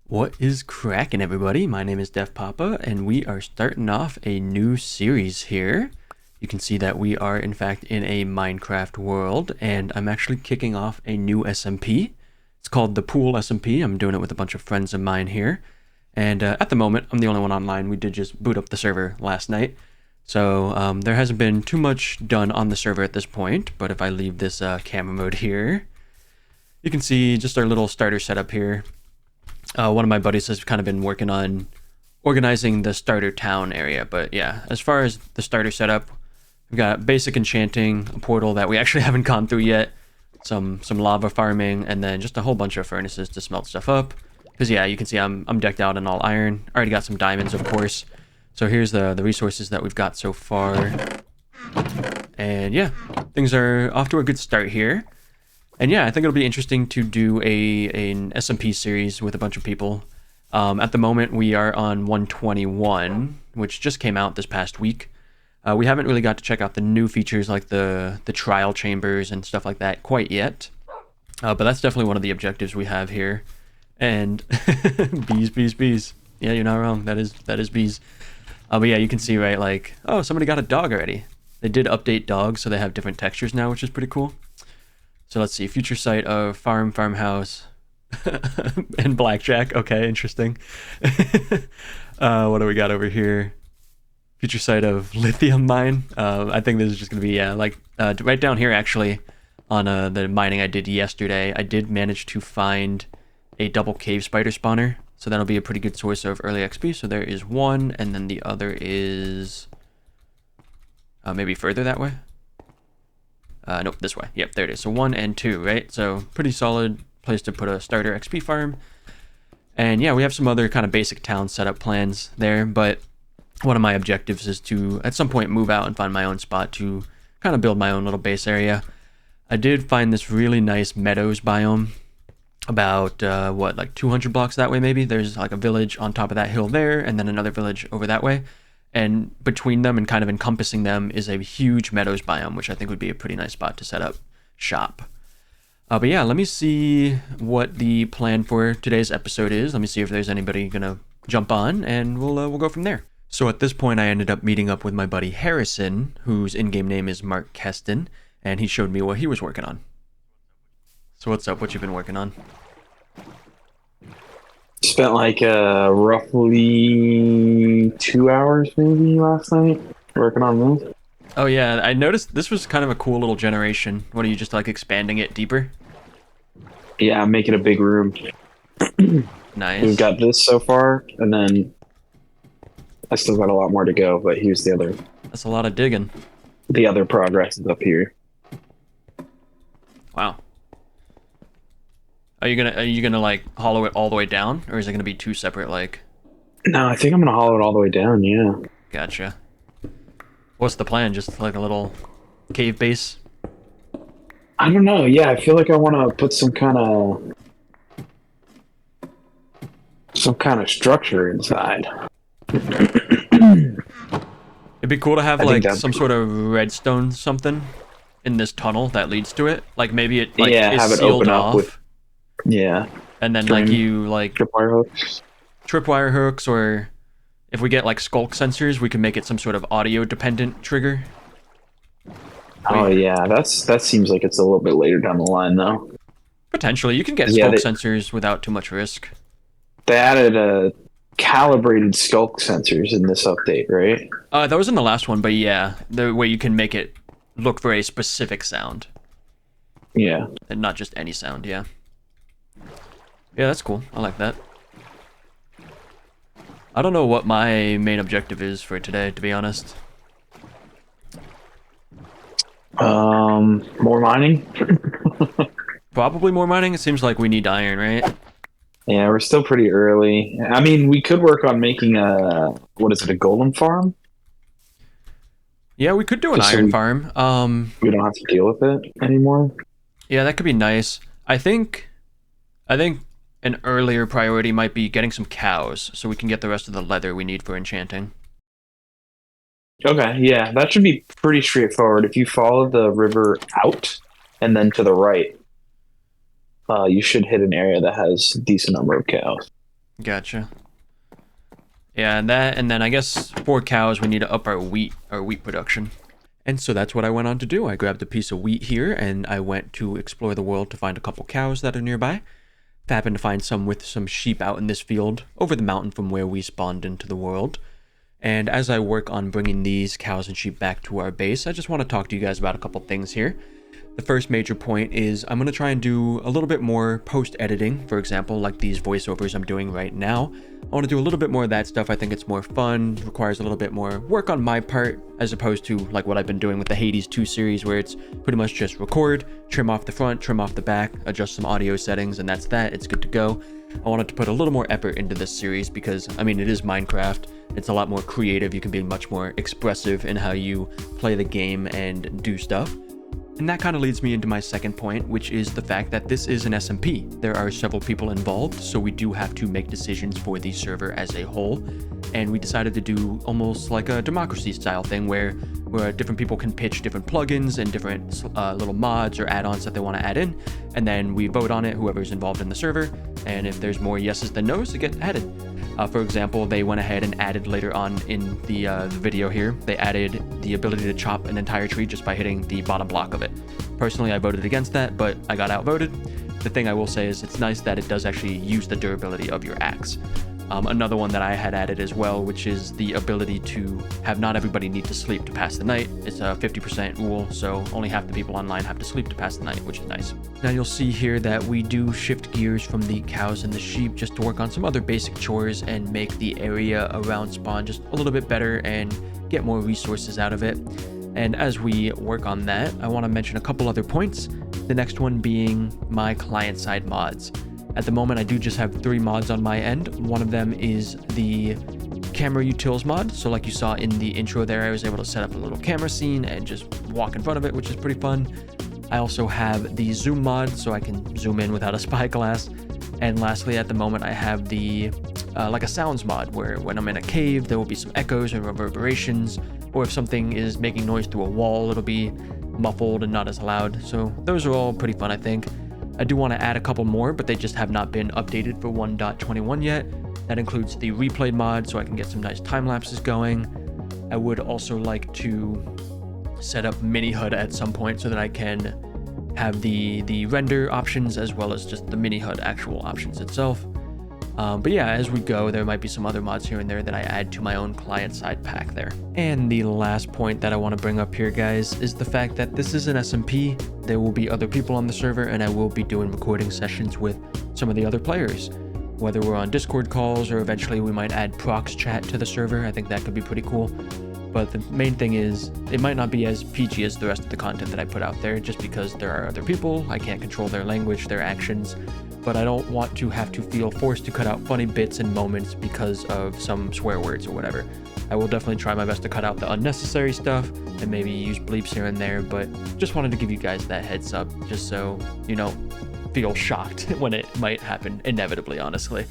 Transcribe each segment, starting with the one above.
What is cracking, everybody? My name is Def Papa, and we are starting off a new series here. You can see that we are, in fact, in a Minecraft world, and I'm actually kicking off a new SMP. It's called the Pool SMP. I'm doing it with a bunch of friends of mine here. And at the moment, I'm the only one online. We did just boot up the server last night. So there hasn't been too much done on the server at this point, but if I leave this camera mode here, you can see just our little starter setup here. One of my buddies has kind of been working on organizing the starter town area, but yeah, as far as the starter setup, we've got basic enchanting, a portal that we actually haven't gone through yet, some lava farming, and then just a whole bunch of furnaces to smelt stuff up. Because yeah, you can see I'm decked out in all iron. Already got some diamonds, of course. So here's the resources that we've got so far. And yeah, things are off to a good start here. And yeah, I think it'll be interesting to do an SMP series with a bunch of people. At the moment, we are on 121, which just came out this past week. We haven't really got to check out the new features like the trial chambers and stuff like that quite yet. But that's definitely one of the objectives we have here. And bees. Yeah, you're not wrong. That is bees. But yeah, you can see, right, like, oh, somebody got a dog already. They did update dogs, so they have different textures now, which is pretty cool. So let's see, future site of farmhouse, and blackjack. Okay, interesting. What do we got over here? Future site of lithium mine. I think this is just gonna be right down here actually, on the mining I did yesterday. I did manage to find a double cave spider spawner, so that'll be a pretty good source of early XP. So there is one, and then the other is maybe further that way. Nope, this way. Yep, there it is. So 1 and 2, right? So pretty solid place to put a starter XP farm. And yeah, we have some other kind of basic town setup plans there, but one of my objectives is to, at some point, move out and find my own spot to kind of build my own little base area. I did find this really nice meadows biome about, like 200 blocks that way maybe? There's like a village on top of that hill there, and then another village over that way. And between them and kind of encompassing them is a huge meadows biome, which I think would be a pretty nice spot to set up shop. But yeah, let me see what the plan for today's episode is. Let me see if there's anybody gonna jump on, and we'll go from there. So at this point, I ended up meeting up with my buddy Harrison, whose in-game name is Mark Keston, and he showed me what he was working on. So what's up? What you been working on? Spent like roughly 2 hours maybe last night working on this. Oh yeah, I noticed this was kind of a cool little generation. What, are you just like expanding it deeper? Yeah, I'm making a big room. Nice. We've got this so far, and then I still got a lot more to go, but here's the other. That's a lot of digging. The other progress is up here. Wow. Are you gonna like hollow it all the way down, or is it gonna be two separate like? No, I think I'm gonna hollow it all the way down. Yeah. Gotcha. What's the plan? Just like a little cave base? I don't know. Yeah, I feel like I want to put some kind of structure inside. It'd be cool to have like some cool. sort of redstone something in this tunnel that leads to it. Like maybe it like is have it sealed open off. up with. Yeah. And then like you like tripwire hooks. Tripwire hooks, or if we get like skulk sensors, we can make it some sort of audio dependent trigger. Oh yeah, that seems like it's a little bit later down the line though. Potentially, you can get skulk sensors without too much risk. They added a calibrated skulk sensors in this update, right? That was in the last one, but yeah, the way you can make it look for a specific sound. Yeah. And not just any sound, yeah. Yeah, that's cool. I like that. I don't know what my main objective is for today, to be honest. More mining? Probably more mining. It seems like we need iron, right? Yeah, we're still pretty early. I mean, we could work on making a golem farm? Yeah, we could do an iron farm. We don't have to deal with it anymore. Yeah, that could be nice. I think an earlier priority might be getting some cows, so we can get the rest of the leather we need for enchanting. Okay, yeah, that should be pretty straightforward. If you follow the river out and then to the right, you should hit an area that has a decent number of cows. Gotcha. Yeah, and then I guess for cows we need to up our wheat production. And so that's what I went on to do. I grabbed a piece of wheat here and I went to explore the world to find a couple cows that are nearby. Happened to find some with some sheep out in this field over the mountain from where we spawned into the world. And as I work on bringing these cows and sheep back to our base, I just want to talk to you guys about a couple things here. The first major point is I'm going to try and do a little bit more post-editing, for example, like these voiceovers I'm doing right now. I want to do a little bit more of that stuff. I think it's more fun, requires a little bit more work on my part, as opposed to like what I've been doing with the Hades 2 series, where it's pretty much just record, trim off the front, trim off the back, adjust some audio settings, and that's that. It's good to go. I wanted to put a little more effort into this series because, I mean, it is Minecraft. It's a lot more creative. You can be much more expressive in how you play the game and do stuff. And that kind of leads me into my second point, which is the fact that this is an SMP. There are several people involved, so we do have to make decisions for the server as a whole. And we decided to do almost like a democracy style thing where different people can pitch different plugins and different little mods or add-ons that they want to add in. And then we vote on it, whoever's involved in the server. And if there's more yeses than nos, it gets added. For example, they went ahead and added later on in the video here, they added the ability to chop an entire tree just by hitting the bottom block of it. Personally, I voted against that, but I got outvoted. The thing I will say is it's nice that it does actually use the durability of your axe. Another one that I had added as well, which is the ability to have not everybody need to sleep to pass the night. It's a 50% rule, so only half the people online have to sleep to pass the night, which is nice. Now you'll see here that we do shift gears from the cows and the sheep just to work on some other basic chores and make the area around spawn just a little bit better and get more resources out of it. And as we work on that, I want to mention a couple other points. The next one being my client-side mods. At the moment, I do just have 3 mods on my end. One of them is the camera utils mod. So like you saw in the intro there, I was able to set up a little camera scene and just walk in front of it, which is pretty fun. I also have the zoom mod, so I can zoom in without a spyglass. And lastly, at the moment, I have the like a sounds mod, where when I'm in a cave, there will be some echoes and reverberations, or if something is making noise through a wall, it'll be muffled and not as loud. So those are all pretty fun, I think. I do want to add a couple more, but they just have not been updated for 1.21 yet. That includes the replay mod, so I can get some nice time lapses going. I would also like to set up mini HUD at some point so that I can have the render options as well as just the mini HUD actual options itself. But yeah, as we go, there might be some other mods here and there that I add to my own client-side pack there. And the last point that I want to bring up here, guys, is the fact that this is an SMP. There will be other people on the server, and I will be doing recording sessions with some of the other players. Whether we're on Discord calls or eventually we might add prox chat to the server, I think that could be pretty cool. But the main thing is, it might not be as PG as the rest of the content that I put out there, just because there are other people. I can't control their language, their actions. But I don't want to have to feel forced to cut out funny bits and moments because of some swear words or whatever. I will definitely try my best to cut out the unnecessary stuff and maybe use bleeps here and there, but just wanted to give you guys that heads up just so you don't feel shocked when it might happen inevitably, honestly.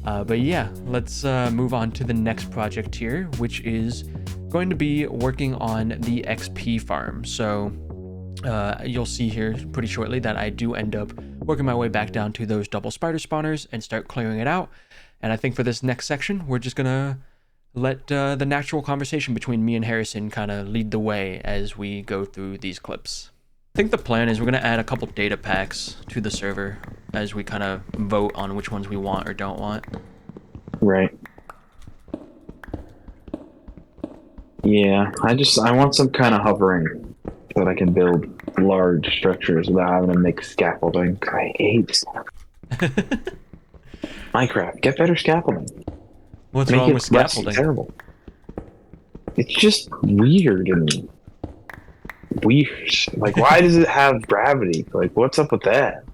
But yeah, let's move on to the next project here, which is going to be working on the XP farm. So you'll see here pretty shortly that I do end up working my way back down to those double spider spawners and start clearing it out. And I think for this next section, we're just gonna let the natural conversation between me and Harrison kind of lead the way as we go through these clips. I think the plan is we're gonna add a couple data packs to the server as we kind of vote on which ones we want or don't want. Right. Yeah, I want some kind of hovering so that I can build large structures without having to make scaffolding. I hate scaffolding. Minecraft, get better scaffolding. What's wrong with scaffolding? Terrible. It's just weird and weird. Like, why does it have gravity? Like, what's up with that?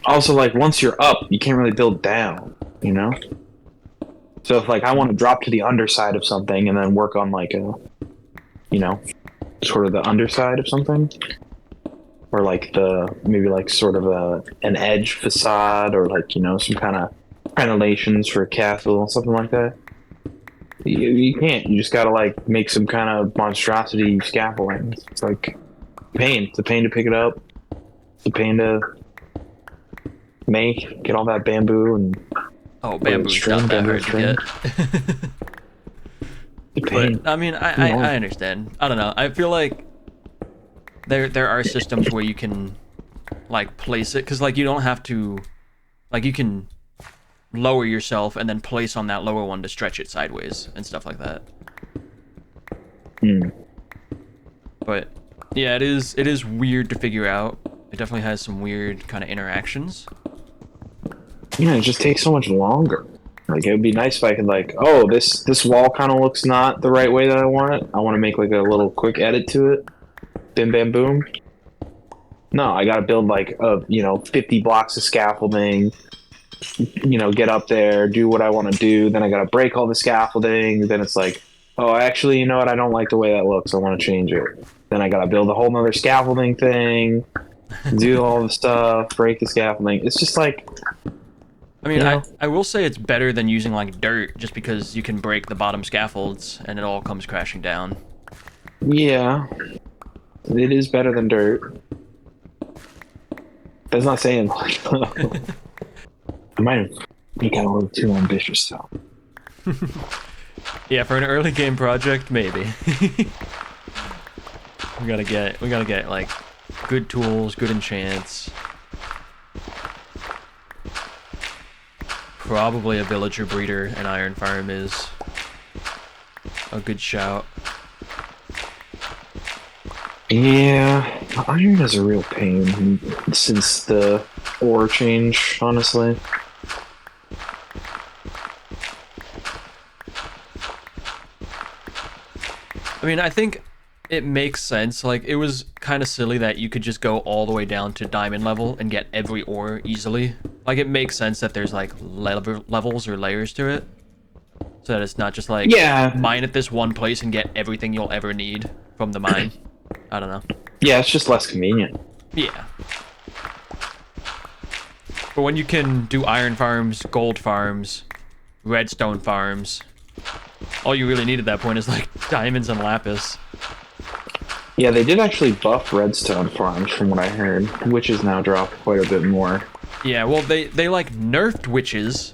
Also, like, once you're up, you can't really build down, you know? So if, like, I want to drop to the underside of something and then work on, like, a, you know, sort of the underside of something, or like maybe like sort of an edge facade, or like, you know, some kind of crenellations for a castle, something like that. You can't. You just gotta like make some kind of monstrosity scaffolding. It's like pain. It's a pain to pick it up. It's a pain to get all that bamboo and Oh, bamboo's string, not that bamboo hard to string. get. The But pain. I mean, I understand. I don't know. I feel like there are systems where you can like place it, because like you don't have to, like you can lower yourself and then place on that lower one to stretch it sideways and stuff like that. Hmm. But yeah, it is weird to figure out. It definitely has some weird kind of interactions. Yeah, it just takes so much longer. Like it would be nice if I could like, oh, this wall kind of looks not the right way that I want it. I want to make like a little quick edit to it. Bim bam boom. No, I got to build like 50 blocks of scaffolding. Get up there, do what I want to do. Then I got to break all the scaffolding. Then it's like, oh, actually, you know what? I don't like the way that looks. I want to change it. Then I got to build a whole nother scaffolding thing. Do all the stuff, break the scaffolding. It's just like, I mean, I will say it's better than using like dirt, just because you can break the bottom scaffolds and it all comes crashing down. yeah, it is better than dirt. That's not saying like I might have got a little too ambitious though. Yeah, for an early game project, maybe. we gotta get like good tools, good enchants. Probably a villager breeder and iron farm is a good shout. Yeah, iron is a real pain since the ore change, honestly. I mean, I think it makes sense. Like, it was kind of silly that you could just go all the way down to diamond level and get every ore easily. Like, it makes sense that there's, like, levels or layers to it. So that it's not just, like, Yeah, mine at this one place and get everything you'll ever need from the mine. I don't know. yeah, it's just less convenient. Yeah. But when you can do iron farms, gold farms, redstone farms, all you really need at that point is, like, diamonds and lapis. Yeah, they did actually buff redstone farms from what I heard. Witches now drop quite a bit more. Yeah, well, they like nerfed witches,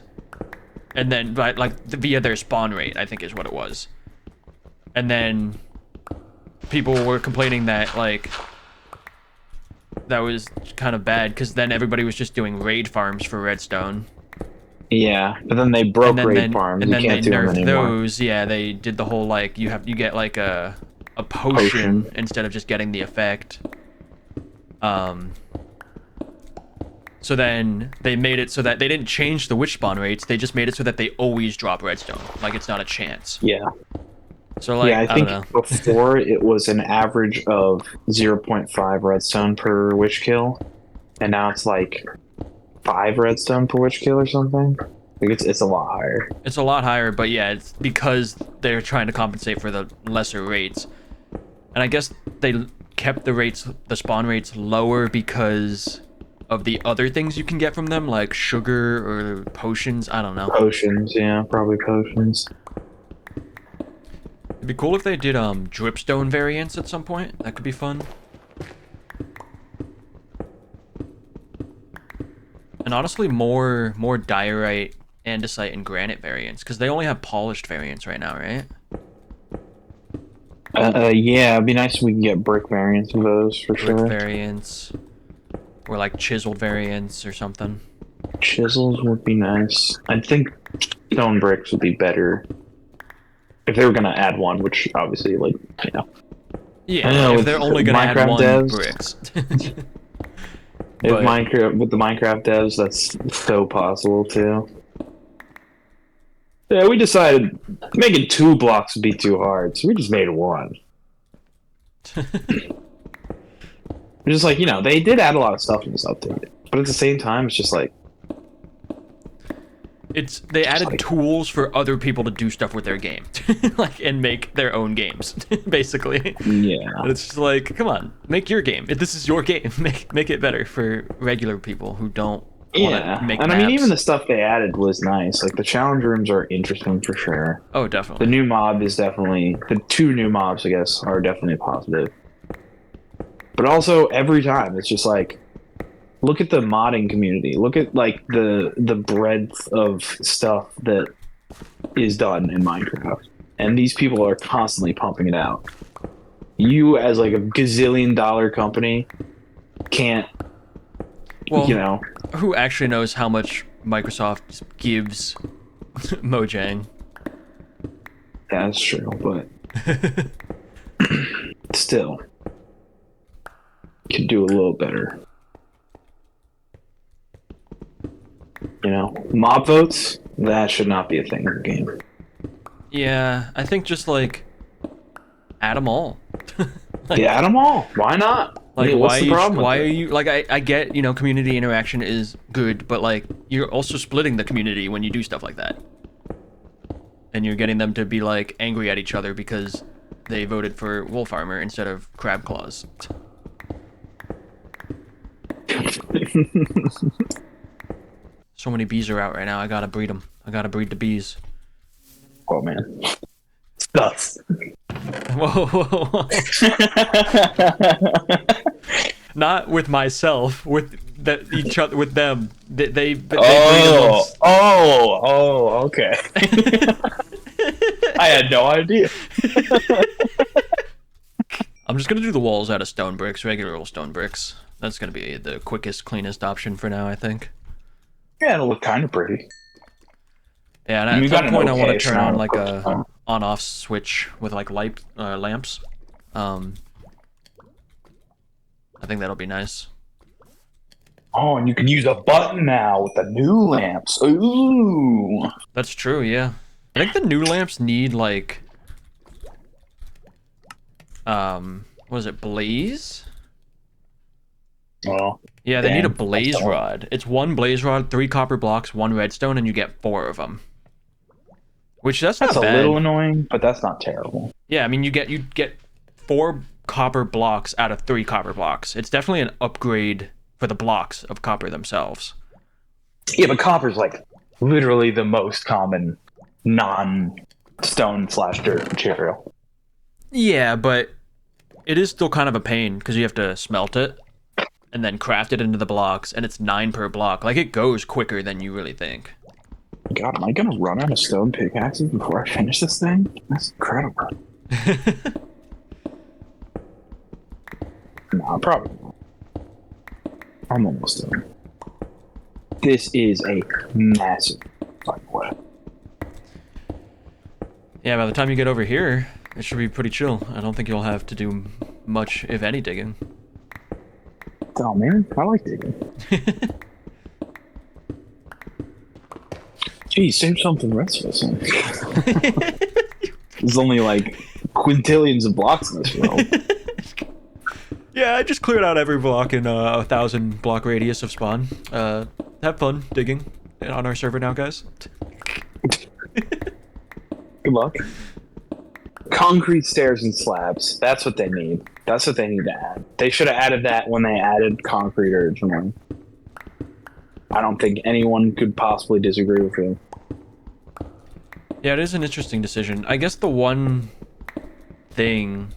and then via their spawn rate, I think is what it was. And then people were complaining that like that was kind of bad, because then everybody was just doing raid farms for redstone. Yeah, but then they broke raid farms. And You then can't they do them nerfed anymore. those. Yeah, they did the whole like you get like a potion instead of just getting the effect. So then they made it so that they didn't change the witch spawn rates. They just made it so that they always drop redstone. Like, it's not a chance. Yeah. So, like, Yeah, I I think don't know. before it was an average of 0.5 redstone per witch kill, and now it's like 5 redstone per witch kill or something. Like it's a lot higher. It's a lot higher, but yeah, it's because they're trying to compensate for the lesser rates. And I guess they kept the spawn rates lower because of the other things you can get from them, like sugar or potions. I don't know. Potions, yeah, probably potions. It'd be cool if they did dripstone variants at some point. That could be fun. And honestly, more diorite, andesite, and granite variants, because they only have polished variants right now, right? Yeah, it'd be nice if we could get brick variants of those for Brick sure. variants, or like chiseled variants or something. Chisels would be nice. I think stone bricks would be better if they were gonna add one, which obviously, like, you know. Yeah, I know, if with they're only gonna add Minecraft one, devs. bricks. If But- Minecraft with the Minecraft devs, that's so possible too. Yeah, we decided making 2 blocks would be too hard, so we just made 1. Just like, they did add a lot of stuff in this update, but at the same time, it's just like They added like- tools for other people to do stuff with their game, like, and make their own games, basically. yeah, And it's just like, come on, make your game. If this is your game, make it better for regular people who don't want yeah. to make And maps. I mean, even the stuff they added was nice. Like the challenge rooms are interesting for sure. Oh, The definitely. new mob is definitely the 2 new mobs, I guess, are definitely positive. But also every time it's just like look at the modding community. Look at like the breadth of stuff that is done in Minecraft, and these people are constantly pumping it out. You, as like a gazillion-dollar company, can't. Well, You know, who actually knows how much Microsoft gives Mojang? yeah, that's true, but still, could do a little better. You know, mob votes, that should not be a thing in the game. Yeah, I think just like add them all. Like, Yeah, add them all. Why not? like Yeah, what's the problem why with are it? you like I get, you know, community interaction is good, but like you're also splitting the community when you do stuff like that. And you're getting them to be like angry at each other because they voted for Wolf Armor instead of Crab Claws. So many bees are out right now. I gotta breed them. I gotta breed the bees. Oh man, sucks. Whoa, whoa, whoa. Not with myself. With each other. With them. They breed amongst. Okay. I had no idea. I'm just gonna do the walls out of stone bricks, regular old stone bricks. That's gonna be the quickest, cleanest option for now, I think. Yeah, it'll look kind of pretty. Yeah, and And at we some got an point I want to okay turn on sound. like a on-off switch with like light lamps. I think that'll be nice. Oh, and you can use a button now with the new lamps. Ooh. That's true, yeah. I think the new lamps need like what is it, blaze? Well, Yeah, they need a damn, blaze that's all. rod. It's 1 blaze rod, 3 copper blocks, 1 redstone, and you get 4 of them. Which that's That's not a bad. little annoying, but that's not terrible. Yeah, I mean you get 4 copper blocks out of 3 copper blocks. It's definitely an upgrade for the blocks of copper themselves. Yeah, but copper's like literally the most common non-stone/dirt material. Yeah, but it is still kind of a pain because you have to smelt it and then craft it into the blocks, and it's 9 per block. Like, it goes quicker than you really think. God, am I gonna run out of stone pickaxes before I finish this thing? That's incredible. Nah, probably not. I'm almost done. This is a massive fucking web. Yeah, by the time you get over here, it should be pretty chill. I don't think you'll have to do much, if any, digging. Oh man, I like digging. Geez, save some for the rest of us. There's only like quintillions of blocks in this world. Yeah, I just cleared out every block in a 1,000 block radius of spawn. Have fun digging on our server now, guys. Good luck. Concrete stairs and slabs. That's what they need. That's what they need to add. They should have added that when they added concrete originally. I don't think anyone could possibly disagree with you. Yeah, it is an interesting decision. I guess the one thing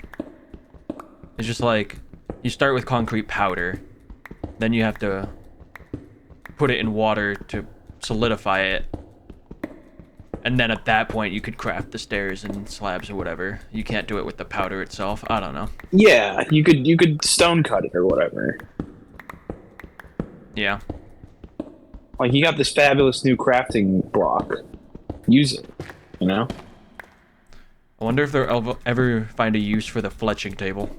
is just like, you start with concrete powder, then you have to put it in water to solidify it, and then at that point you could craft the stairs and slabs or whatever. You can't do it with the powder itself. I don't know. Yeah, you could stone cut it or whatever. Yeah. Like, you got this fabulous new crafting block. Use it, you know? I wonder if they'll ever find a use for the fletching table.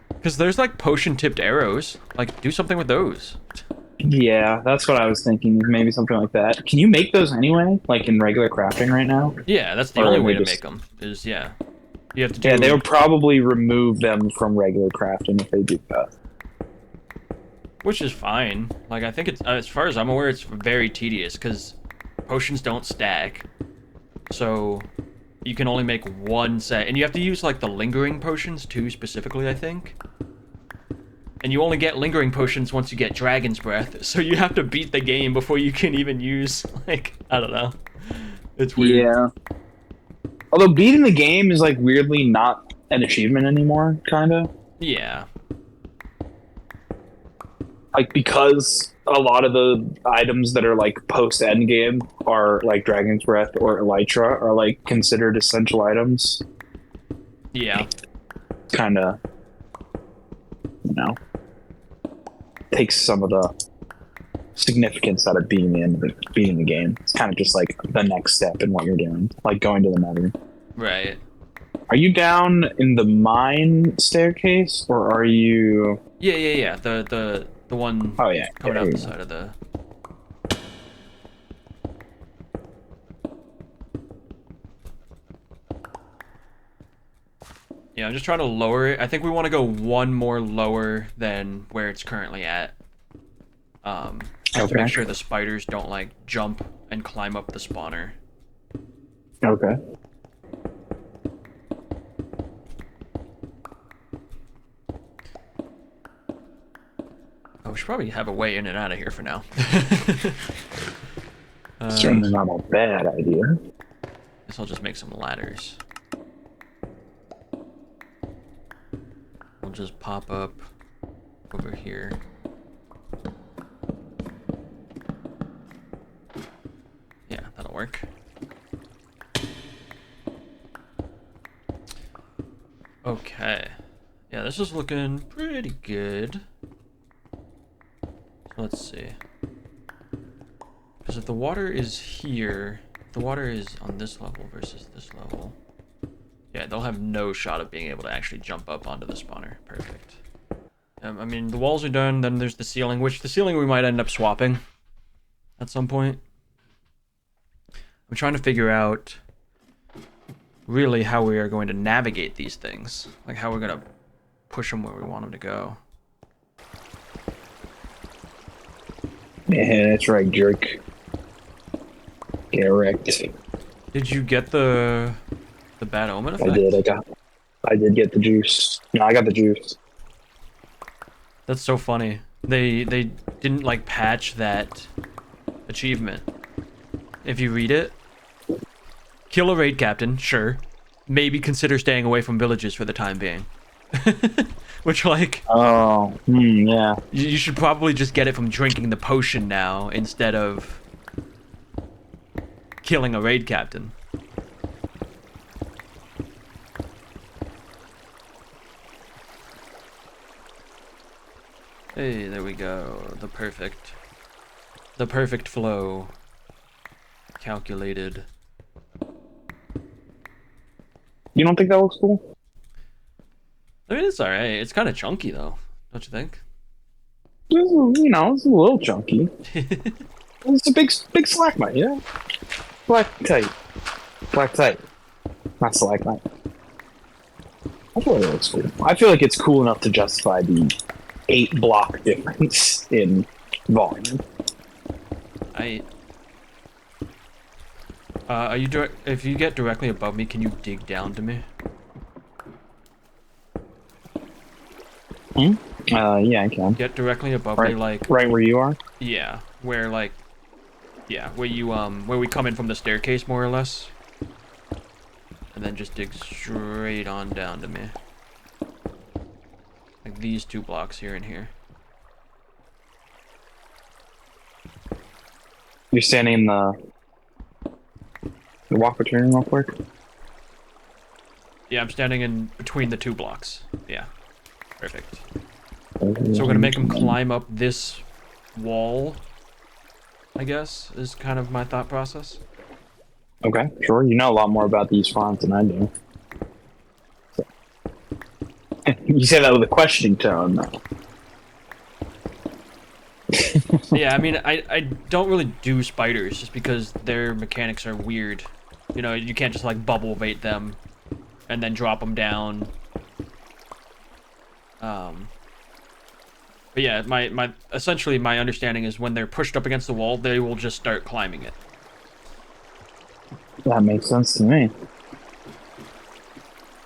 Because there's like potion tipped arrows. Like, do something with those. Yeah, that's what I was thinking. Maybe something like that. Can you make those anyway? Like in regular crafting right now? Yeah, that's the Or only are way they to just- make them. Is, yeah. You have to do... Yeah, they would probably remove them from regular crafting if they do that. Which is fine. Like, I think it's... as far as I'm aware, it's very tedious, because potions don't stack. So, you can only make one set. And you have to use, like, the lingering potions, too, specifically, I think. And you only get lingering potions once you get Dragon's Breath. So you have to beat the game before you can even use, like... I don't know. It's weird. Yeah. Although beating the game is like weirdly not an achievement anymore, kind of. Yeah. Like because a lot of the items that are like post end game are like Dragon's Breath or Elytra are like considered essential items. Yeah. Kind of, you know, takes some of the significance out of beating the game. It's kind of just like the next step in what you're doing, like going to the nether. Right. Are you down in the mine staircase, or are you? Yeah. The one Oh yeah, coming yeah, out the yeah. side of the. Yeah, I'm just trying to lower it. I think we want to go one more lower than where it's currently at. Just to Okay. make sure the spiders don't like jump and climb up the spawner. Okay. Oh, we should probably have a way in and out of here for now. Certainly not a bad idea. Guess I'll just make some ladders. We'll just pop up over here. Yeah, that'll work. Okay. Yeah, this is looking pretty good. So let's see. Because if the water is here, if the water is on this level versus this level, yeah, they'll have no shot of being able to actually jump up onto the spawner. Perfect. I mean, the walls are done, then there's the ceiling, which the ceiling we might end up swapping at some point. I'm trying to figure out really how we are going to navigate these things. Like how we're going to push them where we want them to go. Yeah, that's right, jerk. Get wrecked. Did you get the bad omen effect? I did get the juice. No, I got the juice. That's so funny. They didn't like patch that achievement. If you read it, kill a raid captain, sure. Maybe consider staying away from villages for the time being. Which like, Oh, yeah. you should probably just get it from drinking the potion now instead of killing a raid captain. Hey, there we go. The perfect flow. Calculated. You don't think that looks cool? I mean, it's alright. It's kind of chunky, though. Don't you think? You know, it's a little chunky. It's a big stalagmite, yeah? Black tight. Not stalagmite. I feel like it looks cool. I feel like it's cool enough to justify the 8-block difference in volume. Are you if you get directly above me, can you dig down to me? Yeah, I can. Get directly above me, like right where you are. yeah, where like, yeah, where you where we come in from the staircase, more or less, and then just dig straight on down to me, like these 2 blocks here and here. You're standing in the walk between real quick. Yeah, I'm standing in between the 2 blocks. Yeah, perfect. So we're gonna make him climb up this wall, I guess, is kind of my thought process. Okay, sure. You know a lot more about these farms than I do. You say that with a questioning tone, though. Yeah, I mean, I don't really do spiders just because their mechanics are weird. You know, you can't just like bubble bait them and then drop them down. But yeah, essentially my understanding is when they're pushed up against the wall, they will just start climbing it. That makes sense to me.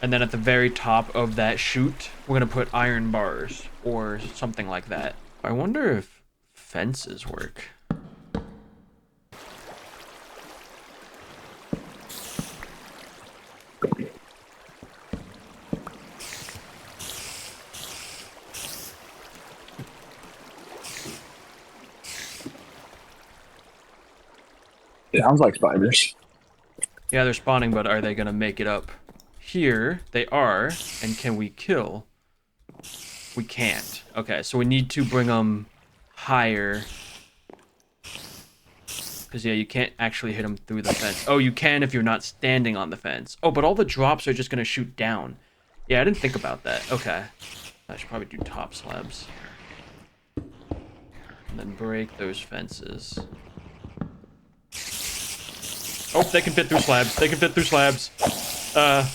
And then at the very top of that chute, we're gonna put iron bars or something like that. I wonder if fences work. Sounds like spiders. Yeah, they're spawning, but are they gonna make it up here? They are. And can we kill? We can't. Okay, so we need to bring them higher. Because, yeah, you can't actually hit them through the fence. Oh, you can if you're not standing on the fence. Oh, but all the drops are just going to shoot down. Yeah, I didn't think about that. Okay. I should probably do top slabs. And then break those fences. Oh, they can fit through slabs. They can fit through slabs. I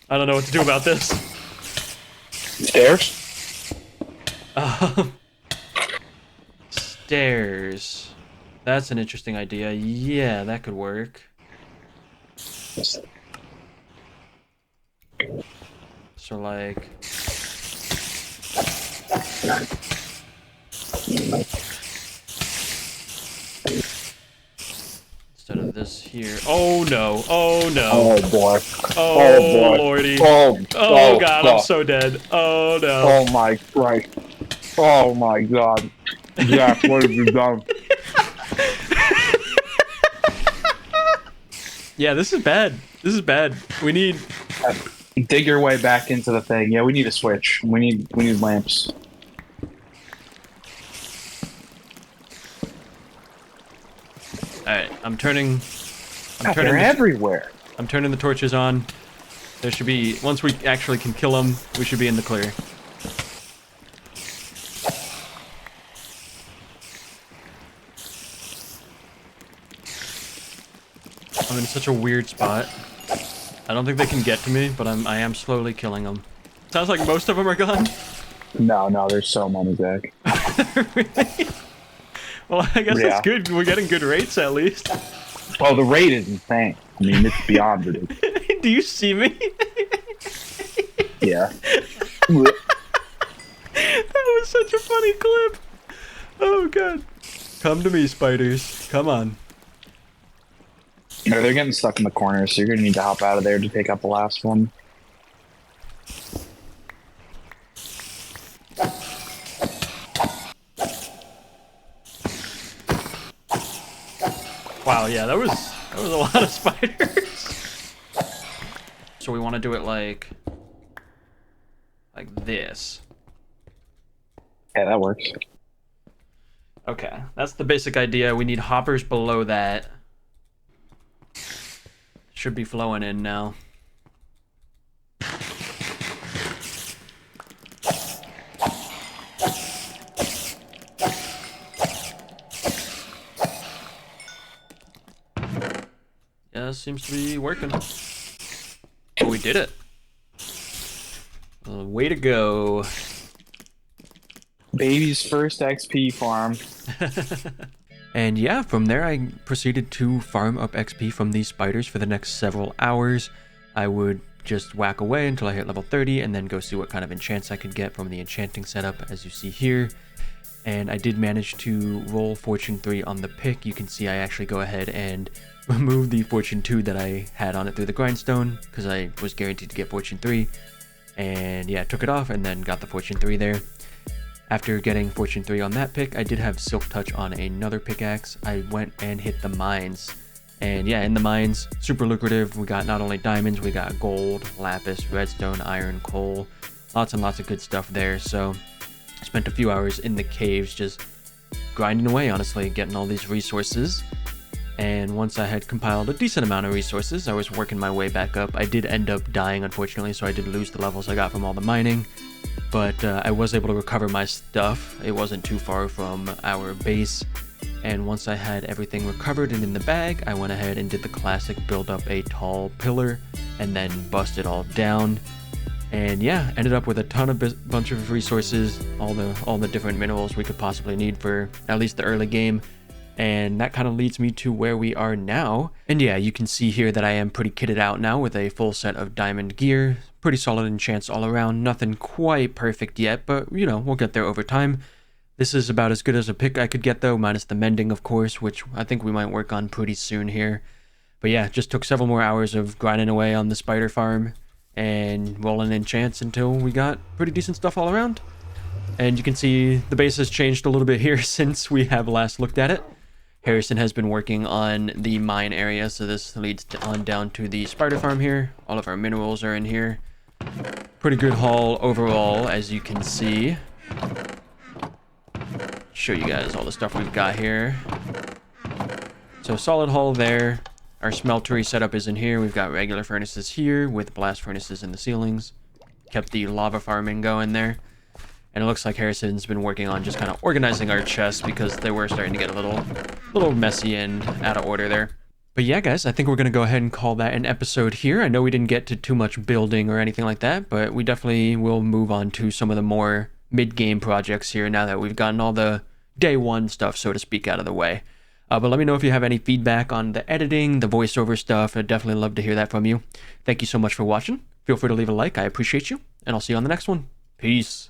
don't know what to do about this. Stairs? Stairs. That's an interesting idea. Yeah, that could work. So, like... instead of this here... Oh, no. Oh, no. Oh, boy. Oh, boy. lordy. Oh, God, I'm so dead. Oh, no. Oh, my Christ. Oh, my God. Jack, what have you done? Yeah, this is bad. This is bad. We need... Dig your way back into the thing. Yeah, we need a switch. We need lamps. Alright, I'm turning They're everywhere. I'm turning the torches on. There should be... once we actually can kill them, we should be in the clear. I'm in such a weird spot. I don't think they can get to me, but I am slowly killing them. Sounds like most of them are gone. No, there's so many, Zach. Really? Well, I guess that's good. We're getting good rates at least. Oh, the rate is insane. I mean, it's beyond ridiculous. Do you see me? Yeah. That was such a funny clip. Oh, God. Come to me, spiders. Come on. No, they're getting stuck in the corner, so you're going to need to hop out of there to take out the last one. Wow, yeah, that was a lot of spiders. So we want to do it like this. Yeah, that works. Okay, that's the basic idea. We need hoppers below that. Should be flowing in now. Yeah, seems to be working. Oh, we did it. Way to go. Baby's first XP farm. And yeah, from there I proceeded to farm up XP from these spiders for the next several hours. I would just whack away until I hit level 30 and then go see what kind of enchants I could get from the enchanting setup, as you see here. And I did manage to roll Fortune 3 on the pick. You can see I actually go ahead and remove the Fortune 2 that I had on it through the grindstone, because I was guaranteed to get Fortune 3. And yeah, took it off and then got the Fortune 3 there. After getting Fortune 3 on that pick, I did have Silk Touch on another pickaxe. I went and hit the mines. And yeah, in the mines, super lucrative. We got not only diamonds, we got gold, lapis, redstone, iron, coal. Lots and lots of good stuff there. So I spent a few hours in the caves just grinding away, honestly, getting all these resources. And once I had compiled a decent amount of resources, I was working my way back up. I did end up dying, unfortunately, so I did lose the levels I got from all the mining. But I was able to recover my stuff. It wasn't too far from our base. And once I had everything recovered and in the bag, I went ahead and did the classic build up a tall pillar and then bust it all down. And yeah, ended up with a ton of bunch of resources, all the different minerals we could possibly need for at least the early game. And that kind of leads me to where we are now. And yeah, you can see here that I am pretty kitted out now with a full set of diamond gear. Pretty solid enchants all around. Nothing quite perfect yet, but you know, we'll get there over time. This is about as good as a pick I could get though, minus the mending of course, which I think we might work on pretty soon here. But yeah, just took several more hours of grinding away on the spider farm and rolling enchants until we got pretty decent stuff all around. And you can see the base has changed a little bit here since we have last looked at it. Harrison has been working on the mine area, so this leads on down to the spider farm here. All of our minerals are in here. Pretty good haul overall, as you can see. Show you guys all the stuff we've got here. So solid haul there. Our smeltery setup is in here. We've got regular furnaces here with blast furnaces in the ceilings. Kept the lava farming going there. And it looks like Harrison's been working on just kind of organizing our chests because they were starting to get a little messy and out of order there. But yeah, guys, I think we're going to go ahead and call that an episode here. I know we didn't get to too much building or anything like that, but we definitely will move on to some of the more mid-game projects here now that we've gotten all the day one stuff, so to speak, out of the way. But let me know if you have any feedback on the editing, the voiceover stuff. I'd definitely love to hear that from you. Thank you so much for watching. Feel free to leave a like. I appreciate you, and I'll see you on the next one. Peace.